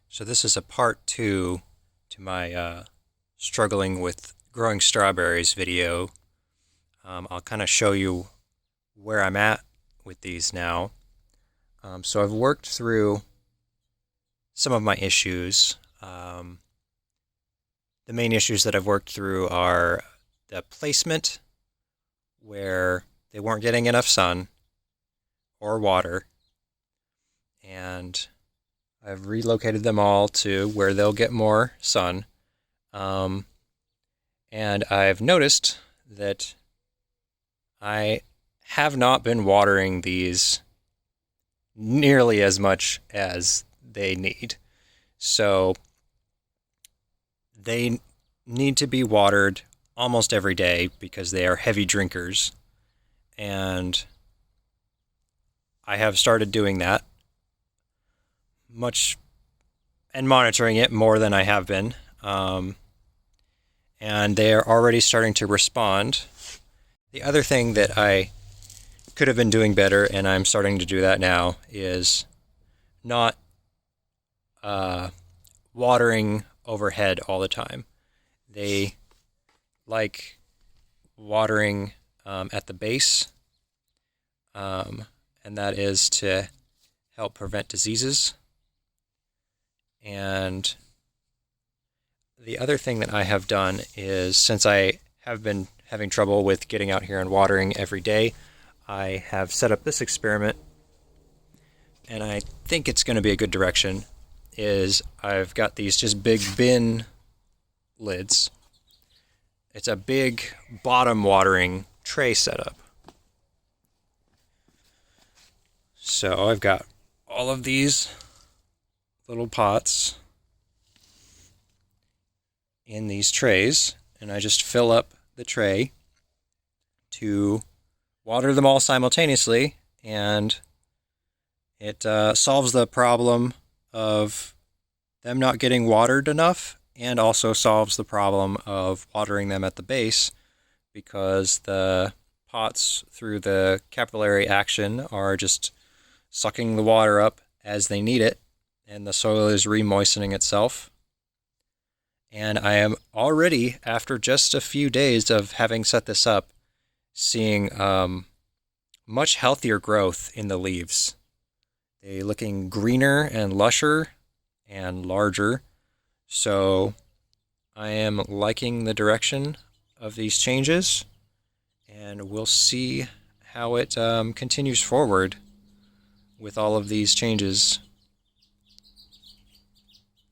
So this is a part two to my struggling with growing strawberries video. I'll kind of show you where I'm at with these now. So I've worked through some of my issues. The main issues that I've worked through are the placement, where they weren't getting enough sun or water, and I've relocated them all to where they'll get more sun. Um, and I've noticed that I have not been watering these nearly as much as they need. So they need to be watered almost every day because they are heavy drinkers. And I have started doing that much and monitoring it more than I have been. And they are already starting to respond. The other thing that I could have been doing better, and I'm starting to do that now, is not watering overhead all the time. They like watering at the base, and that is to help prevent diseases. And the other thing that I have done is, since I have been having trouble with getting out here and watering every day, I have set up this experiment, and I think it's going to be a good direction. Is I've got these just big bin lids. It's a big bottom watering tray setup. So I've got all of these little pots in these trays, and I just fill up the tray to water them all simultaneously, and it solves the problem of them not getting watered enough, and also solves the problem of watering them at the base, because the pots, through the capillary action, are just sucking the water up as they need it, and the soil is re-moistening itself. And I am already, after just a few days of having set this up, seeing much healthier growth in the leaves. They're looking greener and lusher and larger. So I am liking the direction of these changes, and we'll see how it continues forward with all of these changes.